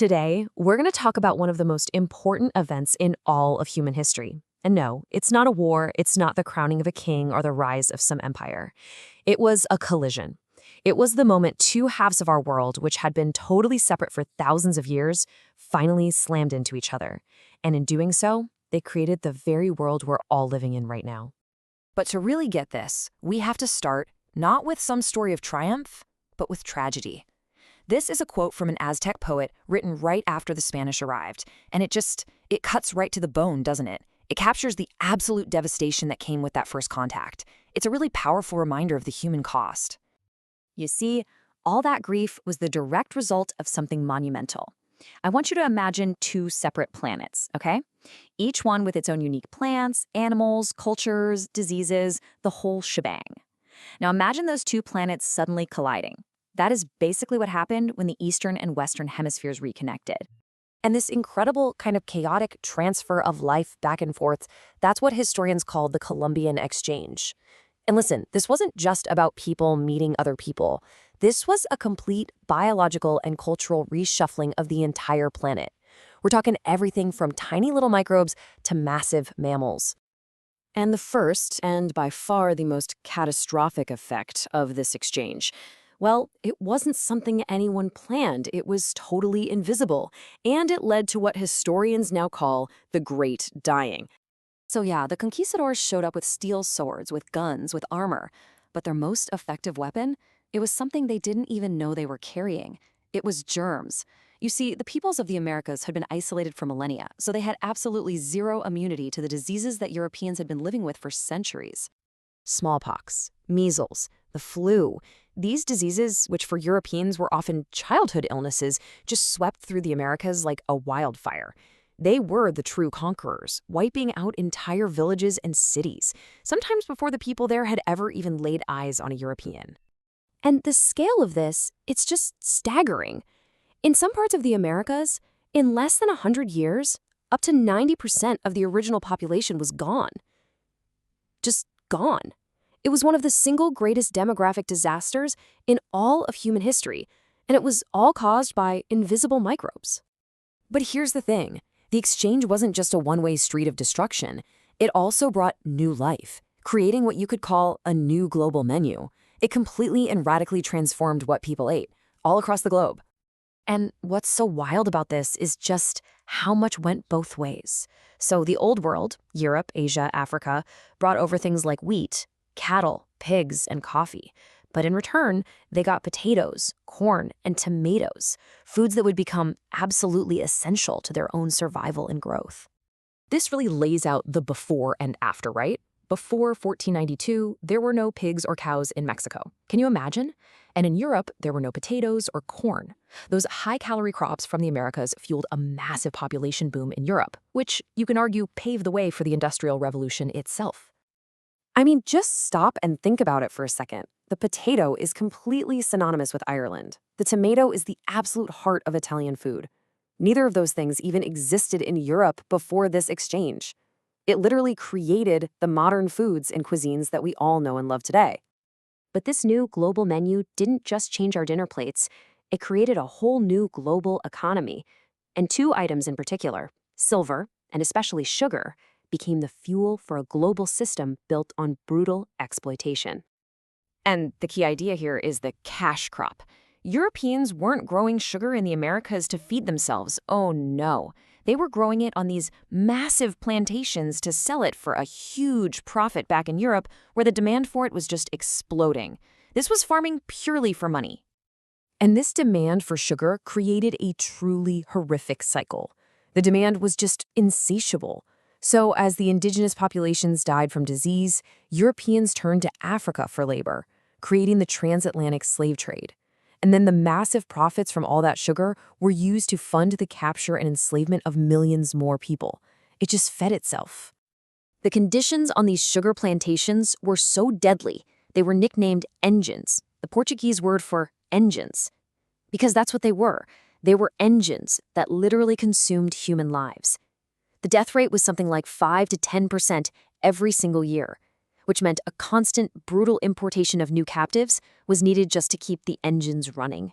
Today, we're going to talk about one of the most important events in all of human history. And no, it's not a war, it's not the crowning of a king or the rise of some empire. It was a collision. It was the moment two halves of our world, which had been totally separate for thousands of years, finally slammed into each other. And in doing so, they created the very world we're all living in right now. But to really get this, we have to start not with some story of triumph, but with tragedy. This is a quote from an Aztec poet written right after the Spanish arrived, and it cuts right to the bone, doesn't it? It captures the absolute devastation that came with that first contact. It's a really powerful reminder of the human cost. You see, all that grief was the direct result of something monumental. I want you to imagine two separate planets, okay? Each one with its own unique plants, animals, cultures, diseases, the whole shebang. Now imagine those two planets suddenly colliding. That is basically what happened when the Eastern and Western hemispheres reconnected. And this incredible kind of chaotic transfer of life back and forth, that's what historians call the Columbian exchange. And listen, this wasn't just about people meeting other people. This was a complete biological and cultural reshuffling of the entire planet. We're talking everything from tiny little microbes to massive mammals. And the first, and by far the most catastrophic effect of this exchange, well, it wasn't something anyone planned. It was totally invisible, and it led to what historians now call the Great Dying. So yeah, the conquistadors showed up with steel swords, with guns, with armor, but their most effective weapon, it was something they didn't even know they were carrying. It was germs. You see, the peoples of the Americas had been isolated for millennia, so they had absolutely zero immunity to the diseases that Europeans had been living with for centuries. Smallpox, measles, the flu. These diseases, which for Europeans were often childhood illnesses, just swept through the Americas like a wildfire. They were the true conquerors, wiping out entire villages and cities, sometimes before the people there had ever even laid eyes on a European. And the scale of this, it's just staggering. In some parts of the Americas, in less than 100 years, up to 90% of the original population was gone. Just gone. It was one of the single greatest demographic disasters in all of human history, and it was all caused by invisible microbes. But here's the thing. The exchange wasn't just a one-way street of destruction. It also brought new life, creating what you could call a new global menu. It completely and radically transformed what people ate, all across the globe. And what's so wild about this is just how much went both ways. So the old world, Europe, Asia, Africa, brought over things like wheat, cattle, pigs, and coffee. But in return, they got potatoes, corn, and tomatoes, foods that would become absolutely essential to their own survival and growth. This really lays out the before and after, right? Before 1492, there were no pigs or cows in Mexico. Can you imagine? And in Europe, there were no potatoes or corn. Those high-calorie crops from the Americas fueled a massive population boom in Europe, which you can argue paved the way for the Industrial Revolution itself. I mean, just stop and think about it for a second. The potato is completely synonymous with Ireland. The tomato is the absolute heart of Italian food. Neither of those things even existed in Europe before this exchange. It literally created the modern foods and cuisines that we all know and love today. But this new global menu didn't just change our dinner plates. It created a whole new global economy. And two items in particular, silver, and especially sugar, became the fuel for a global system built on brutal exploitation. And the key idea here is the cash crop. Europeans weren't growing sugar in the Americas to feed themselves. Oh no. They were growing it on these massive plantations to sell it for a huge profit back in Europe, where the demand for it was just exploding. This was farming purely for money. And this demand for sugar created a truly horrific cycle. The demand was just insatiable. So as the indigenous populations died from disease, Europeans turned to Africa for labor, creating the transatlantic slave trade. And then the massive profits from all that sugar were used to fund the capture and enslavement of millions more people. It just fed itself. The conditions on these sugar plantations were so deadly, they were nicknamed engines, the Portuguese word for engines. Because that's what they were. They were engines that literally consumed human lives. The death rate was something like 5 to 10% every single year, which meant a constant, brutal importation of new captives was needed just to keep the engines running.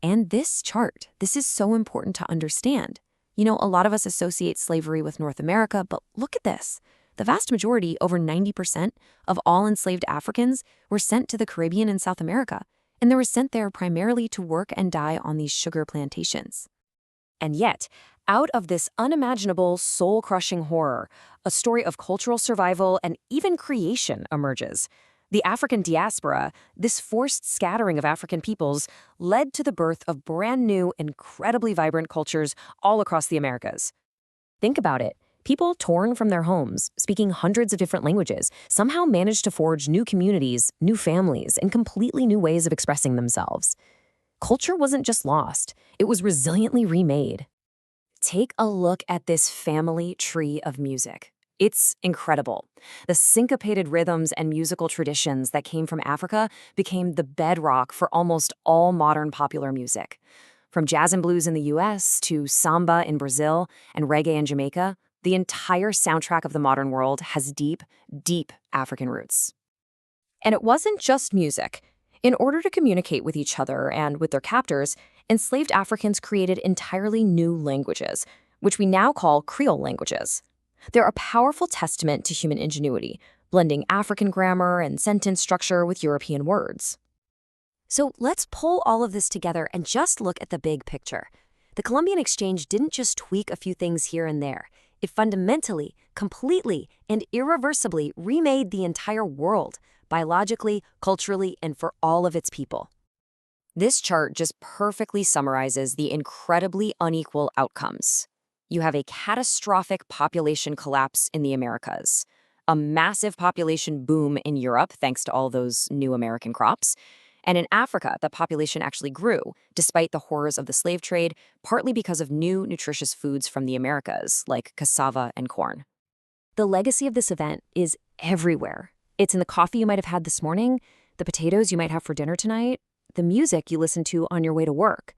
And this chart, this is so important to understand. You know, a lot of us associate slavery with North America, but look at this. The vast majority, over 90% of all enslaved Africans, were sent to the Caribbean and South America, and they were sent there primarily to work and die on these sugar plantations. And yet, out of this unimaginable, soul-crushing horror, a story of cultural survival and even creation emerges. The African diaspora, this forced scattering of African peoples, led to the birth of brand new, incredibly vibrant cultures all across the Americas. Think about it. People torn from their homes, speaking hundreds of different languages, somehow managed to forge new communities, new families, and completely new ways of expressing themselves. Culture wasn't just lost, it was resiliently remade. Take a look at this family tree of music. It's incredible. The syncopated rhythms and musical traditions that came from Africa became the bedrock for almost all modern popular music. From jazz and blues in the US to samba in Brazil and reggae in Jamaica, the entire soundtrack of the modern world has deep, deep African roots. And it wasn't just music. In order to communicate with each other and with their captors, enslaved Africans created entirely new languages, which we now call Creole languages. They're a powerful testament to human ingenuity, blending African grammar and sentence structure with European words. So let's pull all of this together and just look at the big picture. The Columbian Exchange didn't just tweak a few things here and there. It fundamentally, completely, and irreversibly remade the entire world, biologically, culturally, and for all of its people. This chart just perfectly summarizes the incredibly unequal outcomes. You have a catastrophic population collapse in the Americas, a massive population boom in Europe thanks to all those new American crops, and in Africa, the population actually grew, despite the horrors of the slave trade, partly because of new nutritious foods from the Americas, like cassava and corn. The legacy of this event is everywhere. It's in the coffee you might have had this morning, the potatoes you might have for dinner tonight, the music you listen to on your way to work.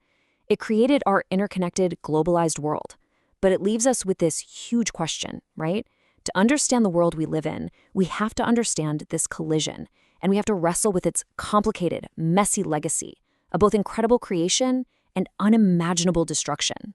It created our interconnected, globalized world. But it leaves us with this huge question, right? To understand the world we live in, we have to understand this collision, and we have to wrestle with its complicated, messy legacy of both incredible creation and unimaginable destruction.